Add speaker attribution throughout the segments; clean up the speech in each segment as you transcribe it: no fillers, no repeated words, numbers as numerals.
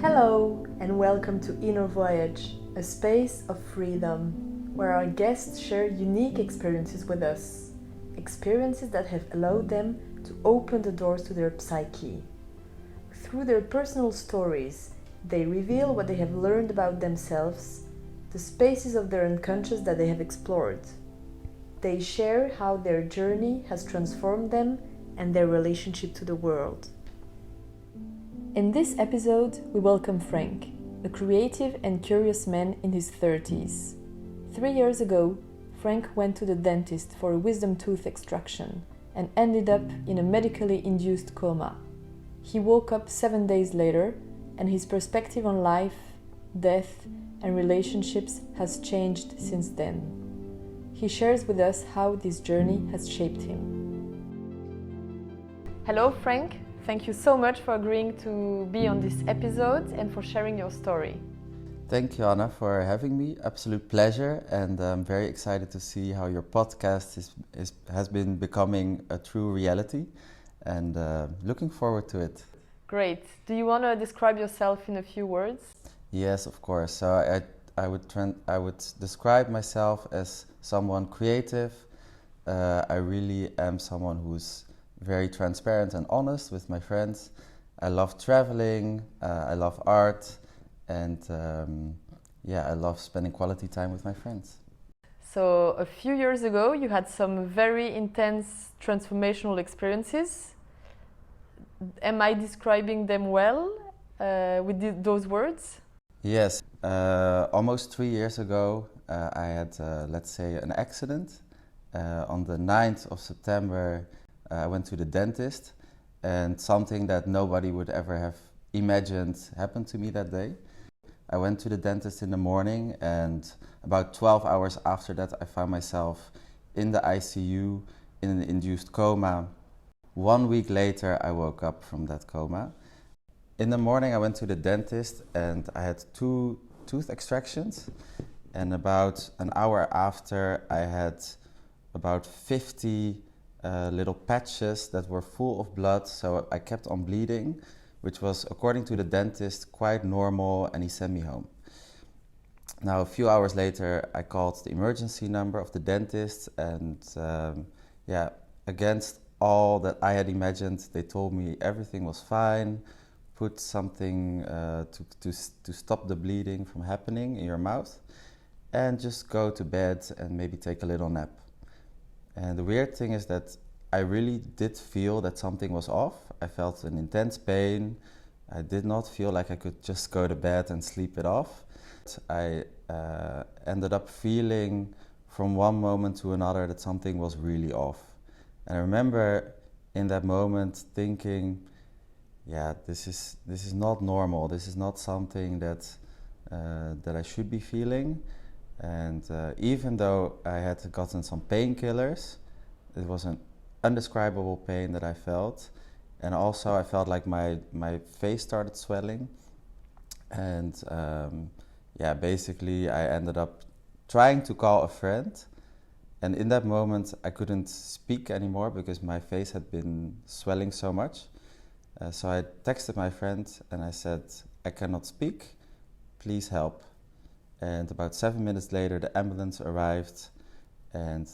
Speaker 1: Hello and welcome to Inner Voyage, a space of freedom, where our guests share unique experiences with us, experiences that have allowed them to open the doors to their psyche. Through their personal stories, they reveal what they have learned about themselves, the spaces of their unconscious that they have explored. They share how their journey has transformed them and their relationship to the world. In this episode, we welcome Frank, a creative and curious man in his 30s. 3 years ago, Frank went to the dentist for a wisdom tooth extraction and ended up in a medically induced coma. He woke up 7 days later, and his perspective on life, death, and relationships has changed since then. He shares with us how this journey has shaped him. Hello, Frank. Thank you so much for agreeing to be on this episode and for sharing your story.
Speaker 2: Thank you, Anna, for having me. Absolute pleasure, and I'm very excited to see how your podcast has been becoming a true reality, and looking forward to it.
Speaker 1: Great. Do you want to describe yourself in a few words?
Speaker 2: Yes, of course. So I would describe myself as someone creative. I really am someone who's very transparent and honest with my friends. I love traveling, I love art, and I love spending quality time with my friends.
Speaker 1: So a few years ago, you had some very intense transformational experiences. Am I describing them well with those words?
Speaker 2: Yes, almost 3 years ago, I had, let's say, an accident. On the 9th of September, I went to the dentist, and something that nobody would ever have imagined happened to me that day. I went to the dentist in the morning, and about 12 hours after that I found myself in the ICU in an induced coma. 1 week later I woke up from that coma. In the morning I went to the dentist and I had 2 tooth extractions, and about an hour after I had about 50 little patches that were full of blood, so I kept on bleeding, which was, according to the dentist, quite normal, and he sent me home. Now, a few hours later, I called the emergency number of the dentist, and against all that I had imagined, they told me everything was fine, put something to stop the bleeding from happening in your mouth, and just go to bed and maybe take a little nap. And the weird thing is that I really did feel that something was off. I felt an intense pain. I did not feel like I could just go to bed and sleep it off. I ended up feeling from one moment to another that something was really off. And I remember in that moment thinking, this is not normal. This is not something that I should be feeling. And even though I had gotten some painkillers, it was an undescribable pain that I felt. And also I felt like my face started swelling. And basically I ended up trying to call a friend. And in that moment I couldn't speak anymore because my face had been swelling so much. So I texted my friend and I said, "I cannot speak, please help." And about 7 minutes later, the ambulance arrived. And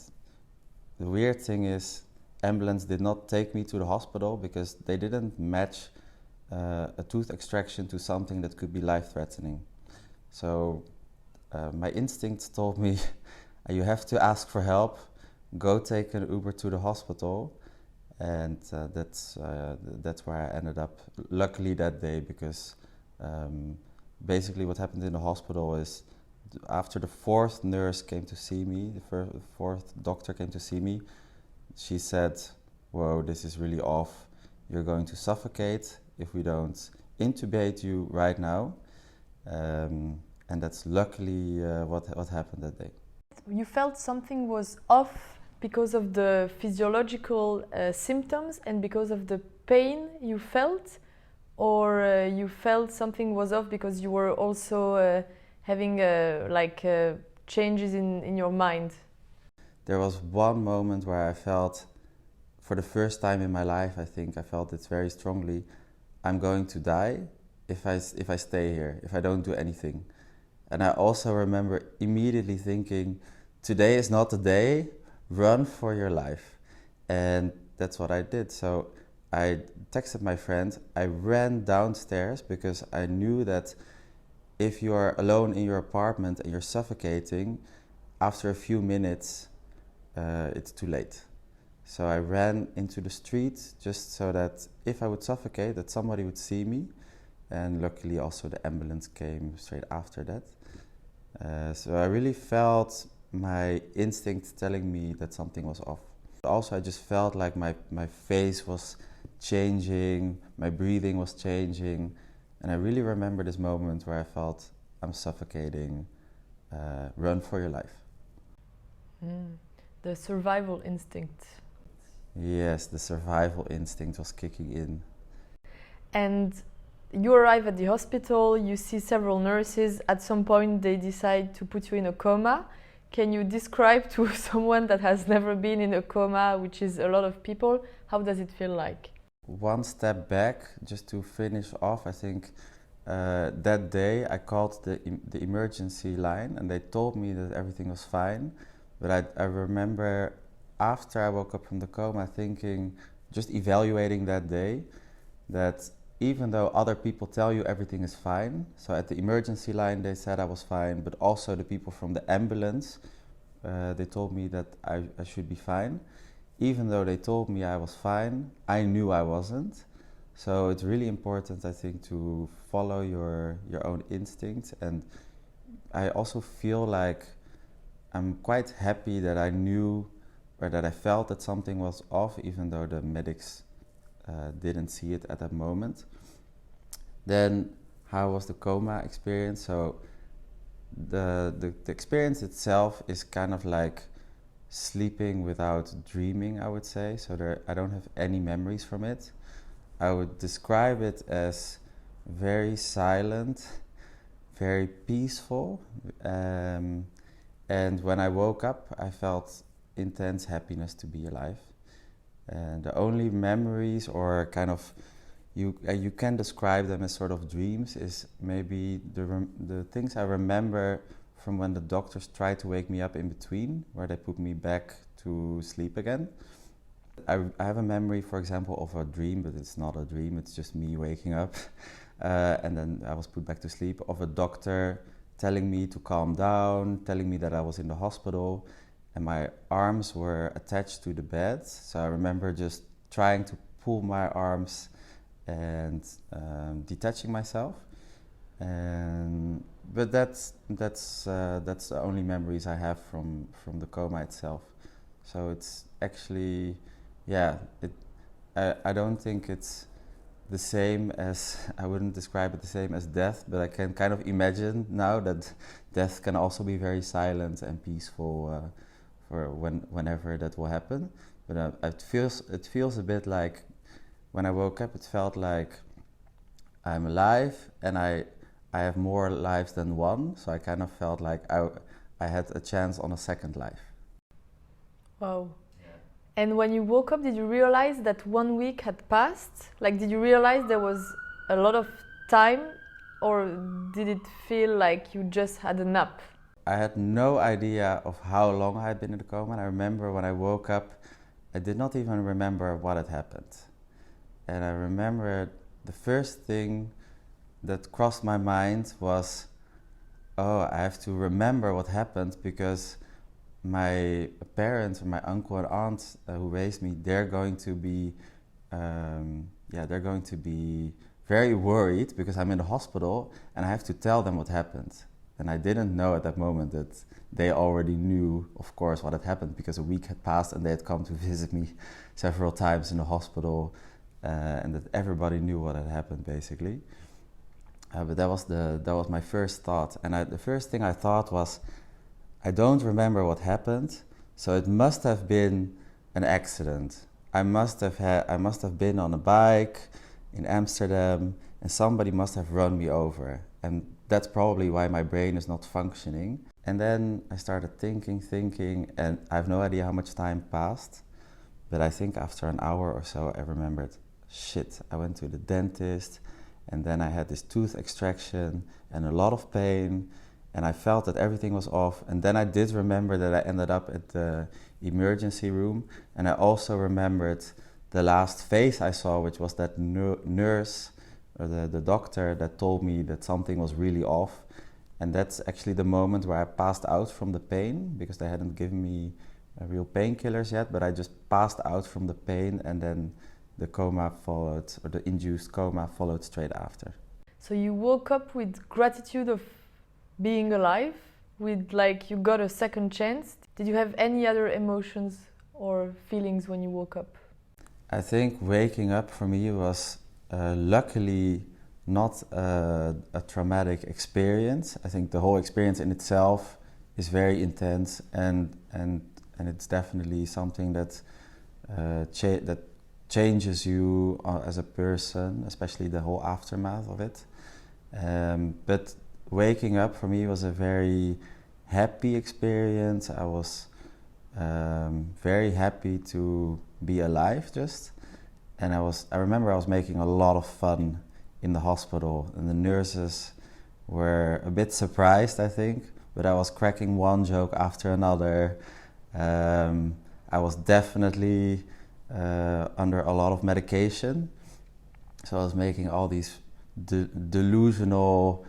Speaker 2: the weird thing is, ambulance did not take me to the hospital because they didn't match a tooth extraction to something that could be life-threatening. So my instincts told me, you have to ask for help, go take an Uber to the hospital. And that's where I ended up, luckily that day, because basically what happened in the hospital is, after the 4th nurse came to see me, the 4th doctor came to see me, she said, "Whoa, this is really off. You're going to suffocate if we don't intubate you right now." And that's luckily what happened that day.
Speaker 1: You felt something was off because of the physiological symptoms and because of the pain you felt, or you felt something was off because you were also having changes in your mind?
Speaker 2: There was one moment where I felt, for the first time in my life, I think I felt it very strongly, I'm going to die if I stay here, if I don't do anything. And I also remember immediately thinking, today is not the day, run for your life. And that's what I did. So I texted my friend, I ran downstairs because I knew that if you are alone in your apartment and you're suffocating, after a few minutes, it's too late. So I ran into the street just so that if I would suffocate, that somebody would see me. And luckily also the ambulance came straight after that. So I really felt my instinct telling me that something was off. Also, I just felt like my face was changing, my breathing was changing. And I really remember this moment where I felt I'm suffocating, run for your life.
Speaker 1: The survival instinct.
Speaker 2: Yes, the survival instinct was kicking in.
Speaker 1: And you arrive at the hospital, you see several nurses. At some point, they decide to put you in a coma. Can you describe to someone that has never been in a coma, which is a lot of people, how does it feel like?
Speaker 2: One step back, just to finish off, I think that day I called the emergency line and they told me that everything was fine. But I remember after I woke up from the coma thinking, just evaluating that day, that even though other people tell you everything is fine, so at the emergency line they said I was fine, but also the people from the ambulance, they told me that I should be fine. Even though they told me I was fine, I knew I wasn't. So it's really important, I think, to follow your own instincts. And I also feel like I'm quite happy that I knew or that I felt that something was off, even though the medics didn't see it at that moment. Then, how was the coma experience? So the experience itself is kind of like sleeping without dreaming, I would say. So I don't have any memories from it. I would describe it as very silent, very peaceful. And when I woke up, I felt intense happiness to be alive. And the only memories, or kind of, you can describe them as sort of dreams, is maybe the things I remember from when the doctors tried to wake me up in between, where they put me back to sleep again. I have a memory, for example, of a dream, but it's not a dream, it's just me waking up. And then I was put back to sleep, of a doctor telling me to calm down, telling me that I was in the hospital, and my arms were attached to the bed. So I remember just trying to pull my arms and detaching myself. But that's the only memories I have from the coma itself. So it's actually, yeah, I don't think it's the same as, I wouldn't describe it the same as death, but I can kind of imagine now that death can also be very silent and peaceful for whenever that will happen. But it feels a bit like, when I woke up, it felt like I'm alive and I have more lives than one, so I kind of felt like I had a chance on a second life.
Speaker 1: Wow. And when you woke up, did you realize that 1 week had passed? Like, did you realize there was a lot of time, or did it feel like you just had a nap?
Speaker 2: I had no idea of how long I had been in the coma. And I remember when I woke up, I did not even remember what had happened. And I remember the first thing that crossed my mind was, oh, I have to remember what happened, because my parents, my uncle and aunt who raised me, they're going to be very worried because I'm in the hospital and I have to tell them what happened. And I didn't know at that moment that they already knew, of course, what had happened, because a week had passed and they had come to visit me several times in the hospital, and that everybody knew what had happened, basically. But that was my first thought, and the first thing I thought was, I don't remember what happened, so it must have been an accident. I must have been on a bike in Amsterdam, and somebody must have run me over, and that's probably why my brain is not functioning. And then I started thinking, and I have no idea how much time passed, but I think after an hour or so I remembered, shit, I went to the dentist, and then I had this tooth extraction and a lot of pain, and I felt that everything was off. And then I did remember that I ended up at the emergency room, and I also remembered the last face I saw, which was that nurse or the doctor that told me that something was really off. And that's actually the moment where I passed out from the pain, because they hadn't given me real painkillers yet, but I just passed out from the pain, and then the coma followed, or the induced coma followed straight after.
Speaker 1: So you woke up with gratitude of being alive, with like you got a second chance. Did you have any other emotions or feelings when you woke up?
Speaker 2: I think waking up for me was luckily not a traumatic experience. I think the whole experience in itself is very intense, and it's definitely something that that changes you as a person, especially the whole aftermath of it. But waking up for me was a very happy experience. I was very happy to be alive just, and I remember I was making a lot of fun in the hospital, and the nurses were a bit surprised, I think, but I was cracking one joke after another. I was definitely under a lot of medication, so I was making all these delusional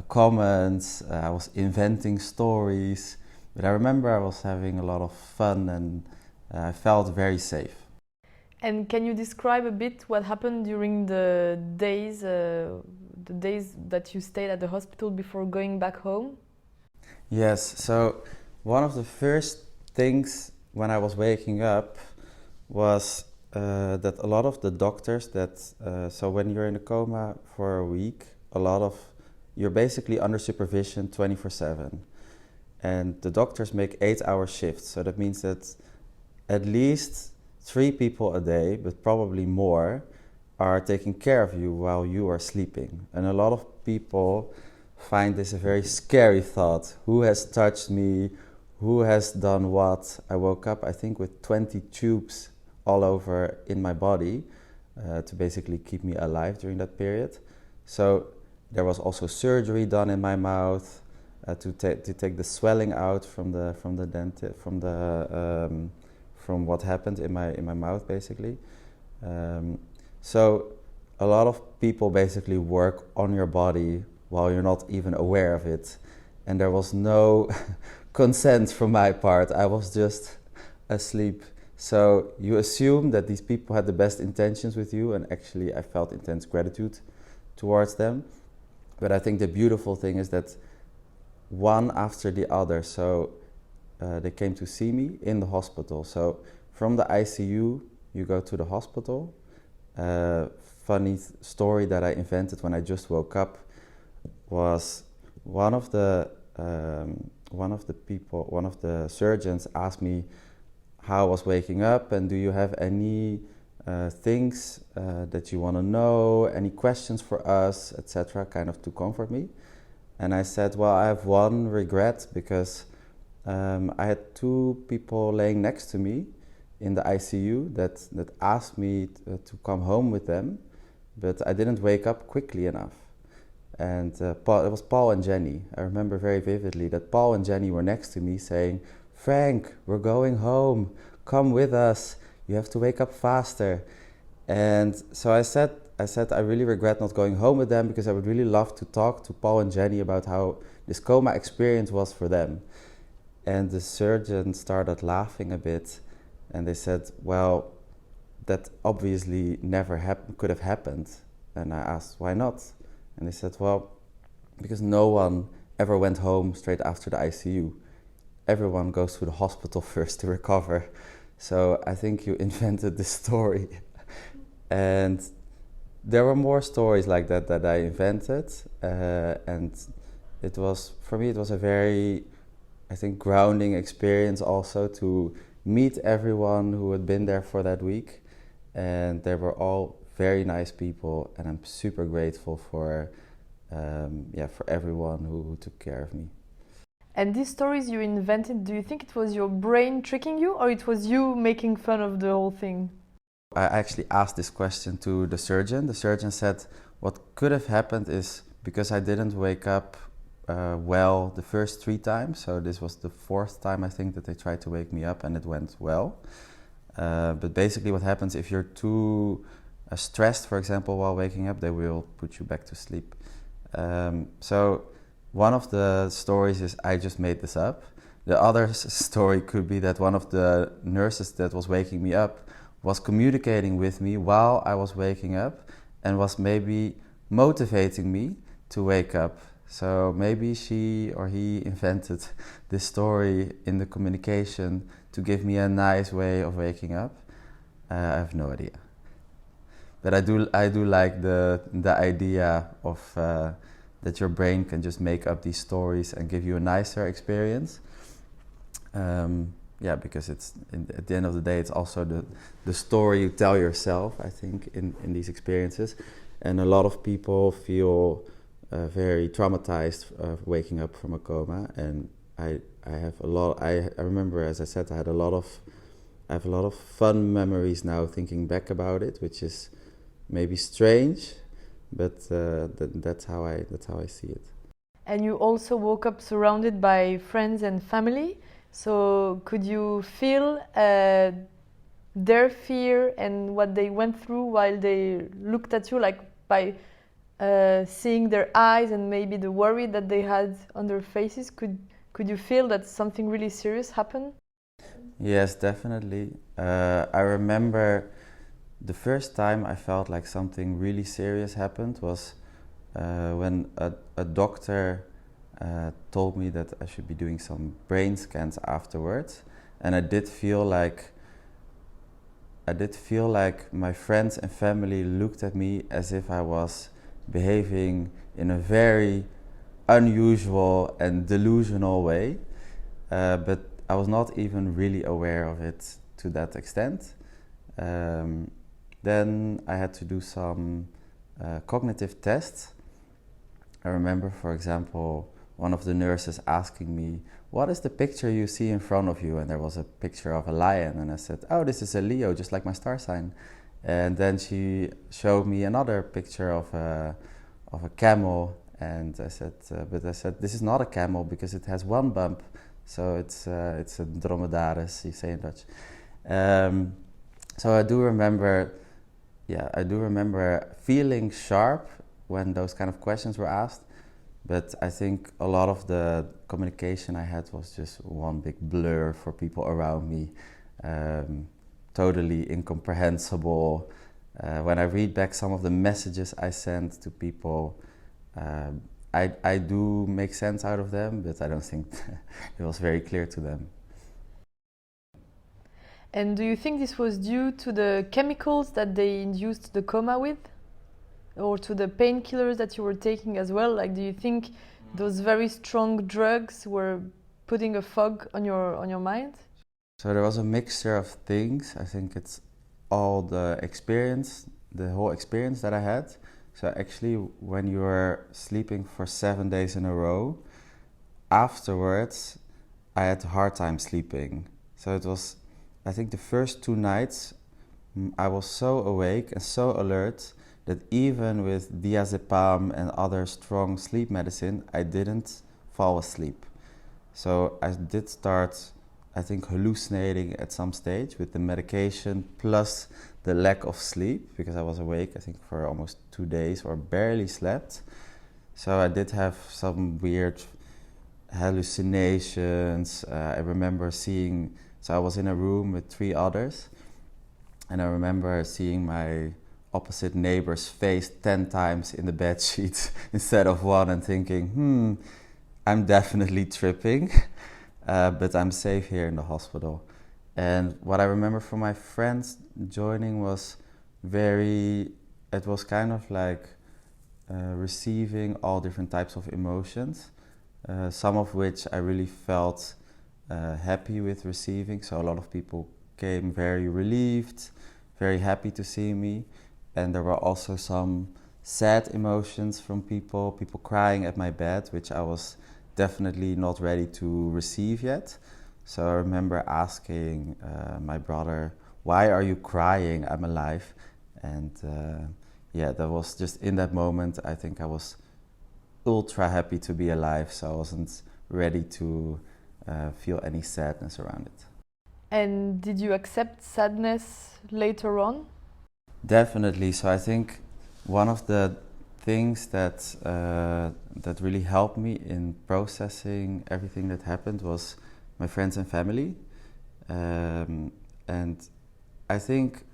Speaker 2: comments. I was inventing stories, but I remember I was having a lot of fun, and I felt very safe.
Speaker 1: And can you describe a bit what happened during the days that you stayed at the hospital before going back home?
Speaker 2: Yes, so one of the first things when I was waking up was that a lot of the doctors so when you're in a coma for a week, you're basically under supervision 24/7. And the doctors make 8-hour shifts, so that means that at least 3 people a day, but probably more, are taking care of you while you are sleeping. And a lot of people find this a very scary thought. Who has touched me? Who has done what? I woke up, I think, with 20 tubes all over in my body to basically keep me alive during that period. So there was also surgery done in my mouth to take the swelling out from what happened in my mouth, basically. So a lot of people basically work on your body while you're not even aware of it, and there was no consent from my part. I was just asleep. So you assume that these people had the best intentions with you, and actually I felt intense gratitude towards them. But I think the beautiful thing is that one after the other, so they came to see me in the hospital. So from the ICU, you go to the hospital. Funny story that I invented when I just woke up was one of the surgeons asked me how I was waking up, and do you have any things that you want to know, any questions for us, etc., kind of to comfort me. And I said, well, I have one regret, because I had 2 people laying next to me in the ICU that asked me to come home with them, but I didn't wake up quickly enough. And it was Paul and Jenny. I remember very vividly that Paul and Jenny were next to me saying, Frank, we're going home, come with us, you have to wake up faster. And so I said I really regret not going home with them, because I would really love to talk to Paul and Jenny about how this coma experience was for them. And the surgeon started laughing a bit, and they said, well, that obviously never could have happened. And I asked, why not? And they said, well, because no one ever went home straight after the ICU. Everyone goes to the hospital first to recover. So I think you invented this story. And there were more stories like that I invented. And it was, for me, it was a very, I think, grounding experience also to meet everyone who had been there for that week. And they were all very nice people, and I'm super grateful for everyone who took care of me.
Speaker 1: And these stories you invented, do you think it was your brain tricking you, or it was you making fun of the whole thing?
Speaker 2: I actually asked this question to the surgeon. The surgeon said what could have happened is because I didn't wake up well the first 3 times, so this was the 4th time I think that they tried to wake me up and it went well. But basically what happens if you're too stressed, for example, while waking up, they will put you back to sleep. So one of the stories is I just made this up. The other story could be that one of the nurses that was waking me up was communicating with me while I was waking up and was maybe motivating me to wake up. So maybe she or he invented this story in the communication to give me a nice way of waking up. I have no idea. But I do like the idea of that your brain can just make up these stories and give you a nicer experience. Yeah, because it's at the end of the day, it's also the story you tell yourself, I think, in these experiences. And a lot of people feel very traumatized waking up from a coma. And I have a lot. I remember, as I said, I have a lot of fun memories now thinking back about it, which is maybe strange, but that's how I see it.
Speaker 1: And you also woke up surrounded by friends and family. So could you feel their fear and what they went through while they looked at you, like by seeing their eyes and maybe the worry that they had on their faces? Could you feel that something really serious happened?
Speaker 2: Yes, definitely. I remember the first time I felt like something really serious happened was when a doctor told me that I should be doing some brain scans afterwards, and I did feel like my friends and family looked at me as if I was behaving in a very unusual and delusional way, but I was not even really aware of it to that extent. Then I had to do some cognitive tests. I remember, for example, one of the nurses asking me, "What is the picture you see in front of you?" And there was a picture of a lion, and I said, "Oh, this is a Leo, just like my star sign." And then she showed me another picture of a camel, and I said, "This is not a camel because it has 1 bump, so it's a dromedaris," you say in Dutch. So I do remember feeling sharp when those kind of questions were asked. But I think a lot of the communication I had was just one big blur for people around me, totally incomprehensible. When I read back some of the messages I sent to people, I do make sense out of them, but I don't think it was very clear to them.
Speaker 1: And do you think this was due to the chemicals that they induced the coma with? Or to the painkillers that you were taking as well? Like, do you think those very strong drugs were putting a fog on your mind?
Speaker 2: So there was a mixture of things. I think it's all the whole experience that I had. So actually, when you were sleeping for 7 days in a row, afterwards, I had a hard time sleeping. So it was, I think the first 2 nights, I was so awake and so alert that even with diazepam and other strong sleep medicine, I didn't fall asleep. So I did start, I think, hallucinating at some stage with the medication plus the lack of sleep, because I was awake, I think, for almost 2 days or barely slept. So I did have some weird hallucinations. I remember so I was in a room with 3 others, and I remember seeing my opposite neighbor's face 10 times in the bed sheet instead of 1, and thinking, I'm definitely tripping, but I'm safe here in the hospital. And what I remember from my friends joining was it was kind of like receiving all different types of emotions, some of which I really felt happy with receiving. So a lot of people came very relieved, very happy to see me. And there were also some sad emotions from people crying at my bed, which I was definitely not ready to receive yet. So I remember asking my brother why are you crying? I'm alive. And yeah, that was just in that moment, I think I was ultra happy to be alive, so I wasn't ready to feel any sadness around it.
Speaker 1: And did you accept sadness later on?
Speaker 2: Definitely. So I think one of the things that that really helped me in processing everything that happened was my friends and family, and I think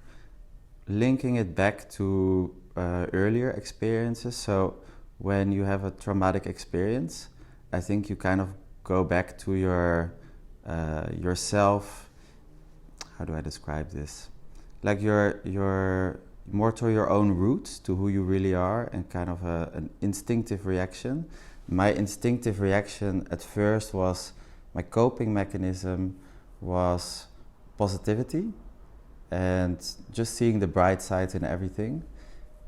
Speaker 2: linking it back to earlier experiences. So when you have a traumatic experience, I think you kind of go back to your yourself. How do I describe this? Like you're more to your own roots, to who you really are, and kind of an instinctive reaction. My instinctive reaction at first was, my coping mechanism was positivity and just seeing the bright side in everything.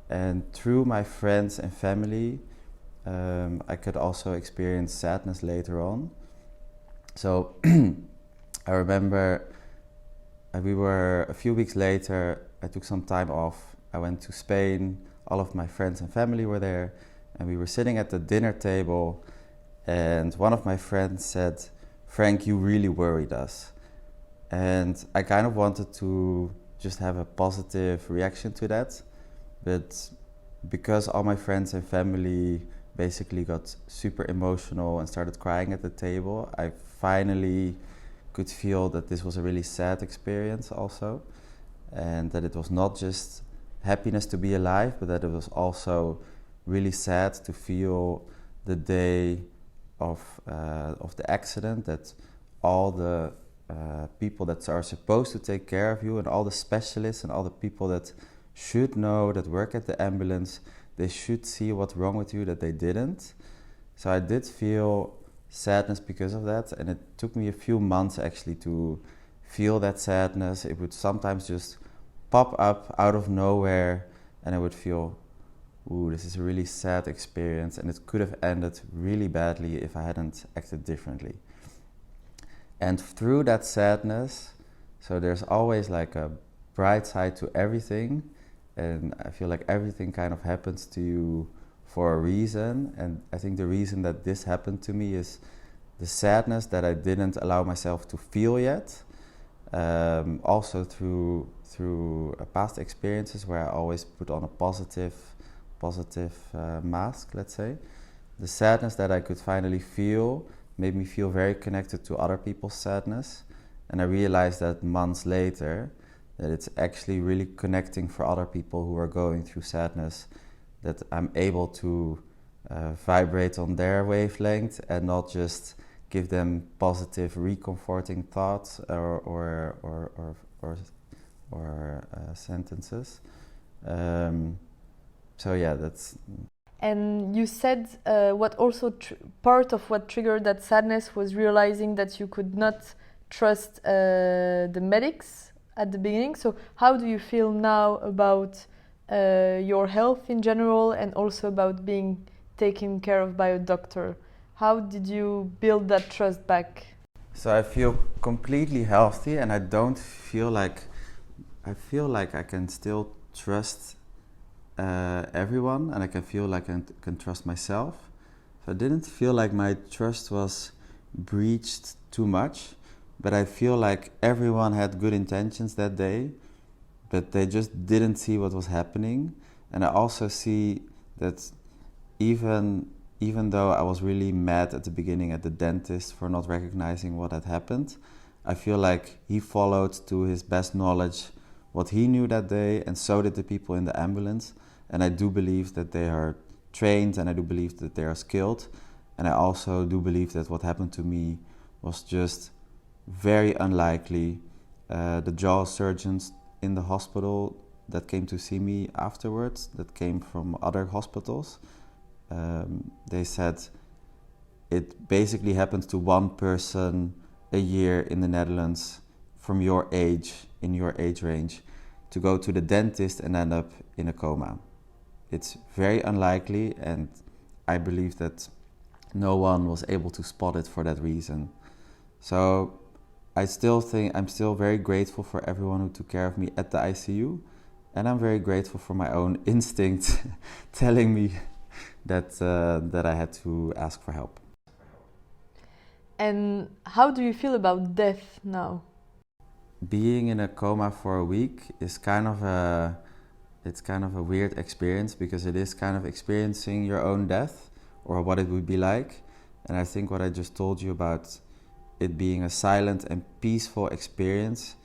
Speaker 2: And through my friends and family, I could also experience sadness later on. So I remember we were a few weeks later, I took some time off. I went to Spain, all of my friends and family were there, and we were sitting at the dinner table, and one of my friends said, "Frank, you really worried us." And I kind of wanted to just have a positive reaction to that, but because all my friends and family basically got super emotional and started crying at the table, I finally could feel that this was a really sad experience also, and that it was not just happiness to be alive, but that it was also really sad to feel the day of the accident, that all the people that are supposed to take care of you and all the specialists and all the people that should know, that work at the ambulance, they should see what's wrong with you, that they didn't. So I did feel sadness because of that, and it took me a few months actually to feel that sadness. It would sometimes just pop up out of nowhere, and I would feel, ooh, this is a really sad experience, and it could have ended really badly if I hadn't acted differently. And through that sadness, so there's always like a bright side to everything, and I feel like everything kind of happens to you for a reason. And I think the reason that this happened to me is the sadness that I didn't allow myself to feel yet. Also through past experiences where I always put on a positive mask, let's say. The sadness that I could finally feel made me feel very connected to other people's sadness, and I realized that months later that it's actually really connecting for other people who are going through sadness, that I'm able to vibrate on their wavelength and not just give them positive, recomforting thoughts or sentences. So yeah, that's.
Speaker 1: And you said what also part of what triggered that sadness was realizing that you could not trust the medics at the beginning. So how do you feel now about your health in general, and also about being taken care of by a doctor? How did you build that trust back?
Speaker 2: So I feel completely healthy, and I don't feel like, I feel like I can still trust everyone, and I can feel like I can trust myself. So I didn't feel like my trust was breached too much, but I feel like everyone had good intentions that day, but they just didn't see what was happening. And I also see that even though I was really mad at the beginning at the dentist for not recognizing what had happened, I feel like he followed to his best knowledge what he knew that day, and so did the people in the ambulance. And I do believe that they are trained, and I do believe that they are skilled. And I also do believe that what happened to me was just very unlikely. The jaw surgeons in the hospital that came to see me afterwards, that came from other hospitals, they said it basically happens to one person a year in the Netherlands from your age, in your age range, to go to the dentist and end up in a coma. It's very unlikely, and I believe that no one was able to spot it for that reason. So I still think I'm still very grateful for everyone who took care of me at the ICU, and I'm very grateful for my own instinct telling me that I had to ask for help.
Speaker 1: And how do you feel about death now?
Speaker 2: Being in a coma for a week is kind of a weird experience, because it is kind of experiencing your own death, or what it would be like. And I think what I just told you about it being a silent and peaceful experience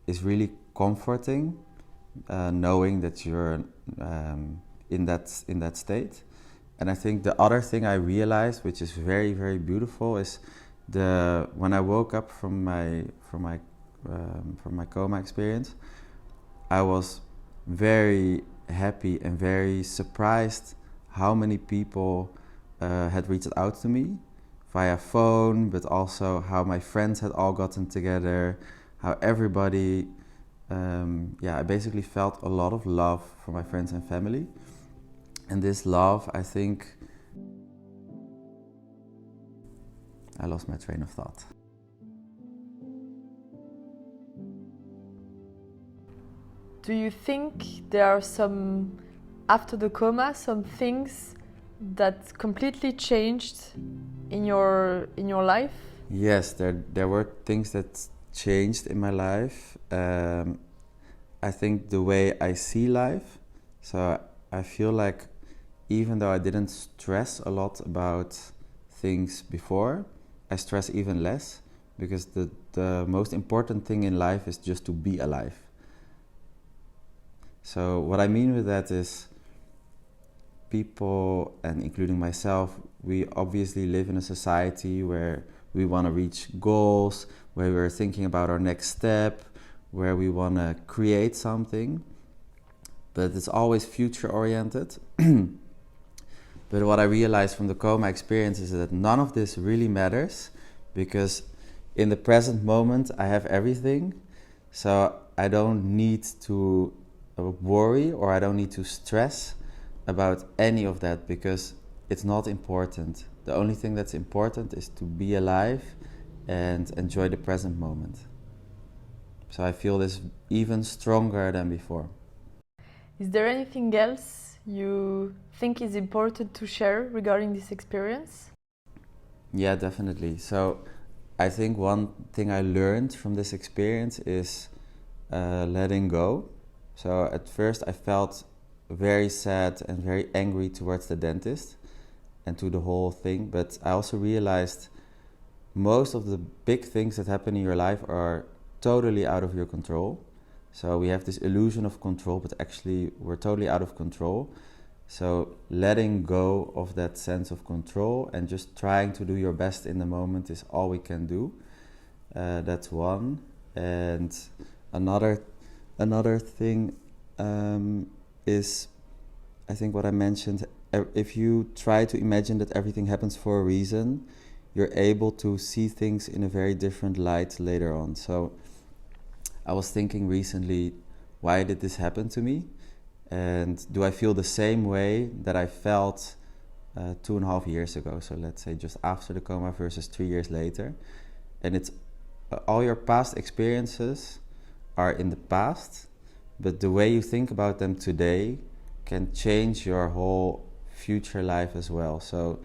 Speaker 2: is really comforting, knowing that you're in that state. And I think the other thing I realized, which is very, very beautiful, is when I woke up from my coma experience, I was very happy and very surprised how many people had reached out to me via phone, but also how my friends had all gotten together, how everybody, I basically felt a lot of love from my friends and family. And this love, I think, I lost my train of thought.
Speaker 1: Do you think there are after the coma, some things that completely changed in your life?
Speaker 2: Yes, there were things that changed in my life. I think the way I see life. So I feel like even though I didn't stress a lot about things before, I stress even less, because the most important thing in life is just to be alive. So what I mean with that is, people, and including myself, we obviously live in a society where we want to reach goals, where we're thinking about our next step, where we want to create something, but it's always future oriented. But what I realized from the coma experience is that none of this really matters, because in the present moment I have everything, so I don't need to worry, or I don't need to stress about any of that, because it's not important. The only thing that's important is to be alive and enjoy the present moment. So I feel this even stronger than before.
Speaker 1: Is there anything else you think is important to share regarding this experience?
Speaker 2: Yeah, definitely. So I think one thing I learned from this experience is letting go. So at first I felt very sad and very angry towards the dentist and to the whole thing, but I also realized most of the big things that happen in your life are totally out of your control. So we have this illusion of control, but actually we're totally out of control. So letting go of that sense of control and just trying to do your best in the moment is all we can do. That's one. And another thing is, I think what I mentioned, if you try to imagine that everything happens for a reason, you're able to see things in a very different light later on. So I was thinking recently, why did this happen to me? And do I feel the same way that I felt 2.5 years ago? So let's say just after the coma versus 3 years later. And it's all your past experiences are in the past, but the way you think about them today can change your whole future life as well. So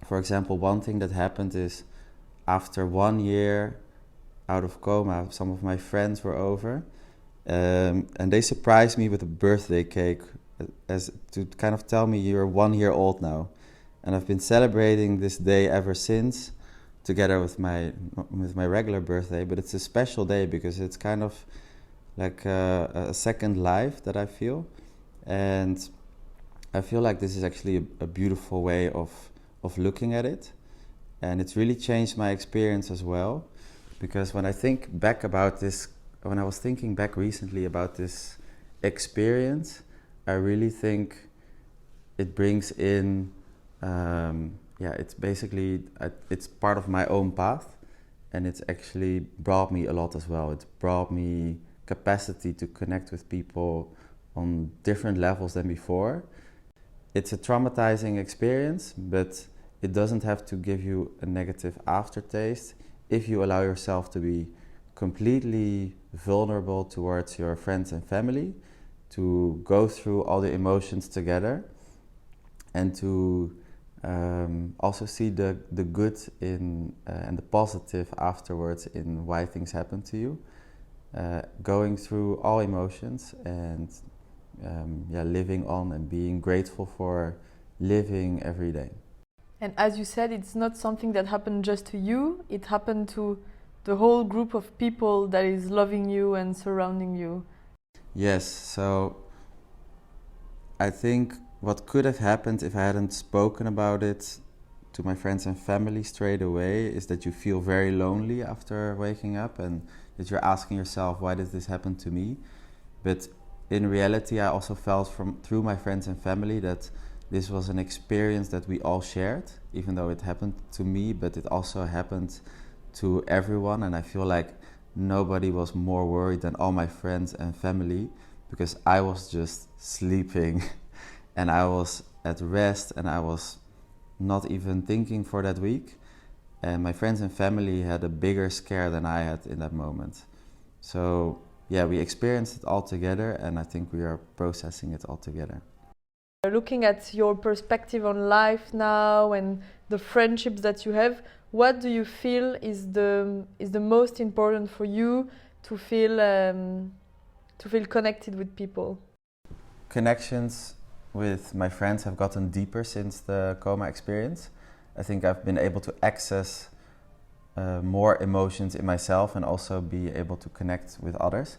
Speaker 2: for example, one thing that happened is, after 1 year out of coma, some of my friends were over, and they surprised me with a birthday cake, as to kind of tell me, you're 1 year old now. And I've been celebrating this day ever since, together with my regular birthday. But it's a special day because it's kind of like a second life that I feel. And I feel like this is actually a beautiful way of looking at it. And it's really changed my experience as well. Because when I think back about this, when I was thinking back recently about this experience, I really think it brings in, it's basically, it's part of my own path, and it's actually brought me a lot as well. It's brought me capacity to connect with people on different levels than before. It's a traumatizing experience, but it doesn't have to give you a negative aftertaste. if you allow yourself to be completely vulnerable towards your friends and family, to go through all the emotions together, and to also see the good in and the positive afterwards in why things happen to you, going through all emotions and living on and being grateful for living every day.
Speaker 1: And as you said, it's not something that happened just to you, it happened to the whole group of people that is loving you and surrounding you.
Speaker 2: Yes, so I think what could have happened if I hadn't spoken about it to my friends and family straight away is that you feel very lonely after waking up and that you're asking yourself, why did this happen to me? But in reality, I also felt through my friends and family that this was an experience that we all shared, even though it happened to me, but it also happened to everyone. And I feel like nobody was more worried than all my friends and family, because I was just sleeping and I was at rest and I was not even thinking for that week. And my friends and family had a bigger scare than I had in that moment. So yeah, we experienced it all together, and I think we are processing it all together.
Speaker 1: Looking at your perspective on life now and the friendships that you have, what do you feel is the most important for you to feel connected with people?
Speaker 2: Connections with my friends have gotten deeper since the coma experience. I think I've been able to access more emotions in myself and also be able to connect with others.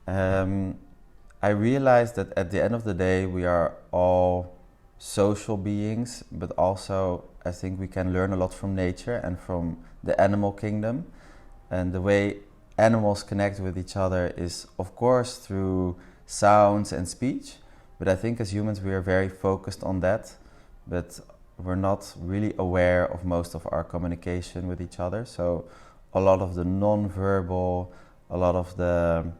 Speaker 2: I realized that at the end of the day we are all social beings, but also I think we can learn a lot from nature and from the animal kingdom. And the way animals connect with each other is of course through sounds and speech, but I think as humans we are very focused on that, but we're not really aware of most of our communication with each other. So a lot of the non-verbal, a lot of the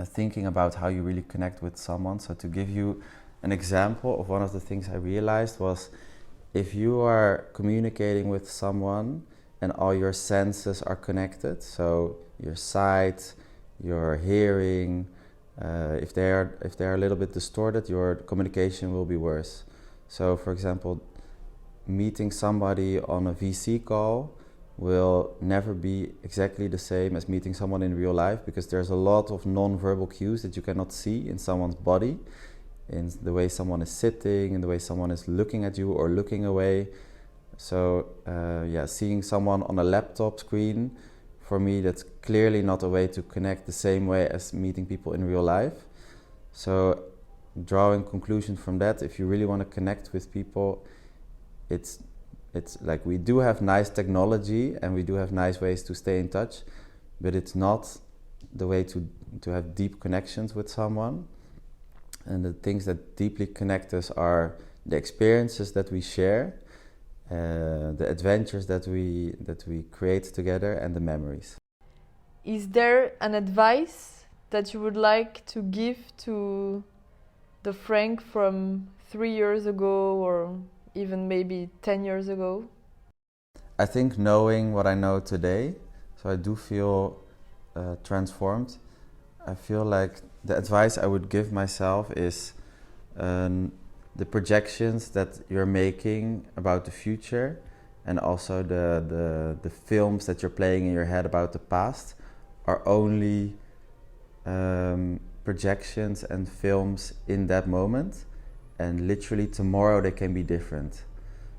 Speaker 2: thinking about how you really connect with someone. So to give you an example of one of the things I realized was, if you are communicating with someone and all your senses are connected, so your sight, your hearing, if they are a little bit distorted, your communication will be worse. So for example, meeting somebody on a VC call will never be exactly the same as meeting someone in real life, because there's a lot of non-verbal cues that you cannot see in someone's body, in the way someone is sitting, in the way someone is looking at you or looking away. So seeing someone on a laptop screen, for me that's clearly not a way to connect the same way as meeting people in real life. So drawing conclusion from that, if you really want to connect with people, it's like we do have nice technology and we do have nice ways to stay in touch, but it's not the way to have deep connections with someone. And the things that deeply connect us are the experiences that we share, the adventures that we create together, and the memories.
Speaker 1: Is there an advice that you would like to give to the Frank from 3 years ago, or even maybe 10 years ago?
Speaker 2: I think knowing what I know today, so I do feel transformed. I feel like the advice I would give myself is the projections that you're making about the future, and also the films that you're playing in your head about the past are only projections and films in that moment, and literally tomorrow they can be different.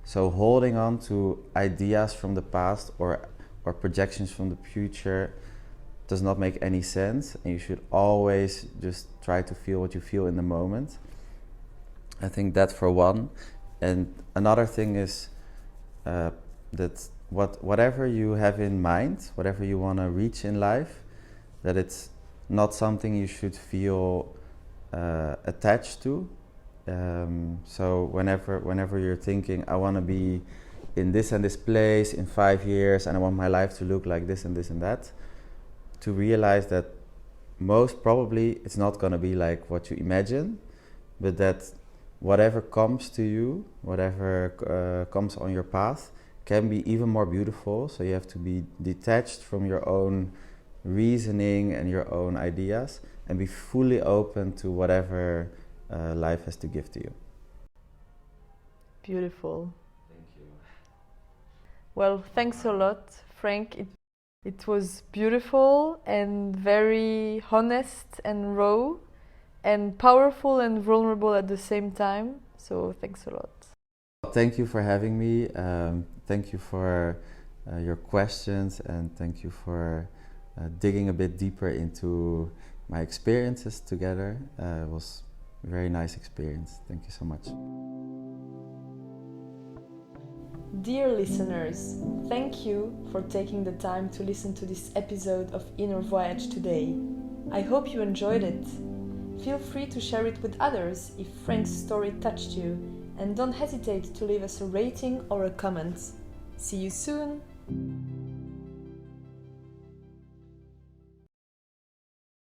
Speaker 2: So holding on to ideas from the past or projections from the future does not make any sense, and you should always just try to feel what you feel in the moment. I think that for one. And another thing is that whatever you have in mind, whatever you want to reach in life, that it's not something you should feel attached to. So whenever you're thinking, I want to be in this and this place in 5 years, and I want my life to look like this and this and that, to realize that most probably it's not going to be like what you imagine, but that whatever comes to you, whatever comes on your path, can be even more beautiful. So you have to be detached from your own reasoning and your own ideas and be fully open to whatever life has to give to you.
Speaker 1: Beautiful.
Speaker 2: Thank you.
Speaker 1: Well, thanks a lot, Frank. It was beautiful and very honest and raw and powerful and vulnerable at the same time. So thanks a lot.
Speaker 2: Thank you for having me. Thank you for your questions, and thank you for digging a bit deeper into my experiences together. It was a very nice experience. Thank you so much.
Speaker 1: Dear listeners, thank you for taking the time to listen to this episode of Inner Voyage today. I hope you enjoyed it. Feel free to share it with others if Frank's story touched you, and don't hesitate to leave us a rating or a comment. See you soon!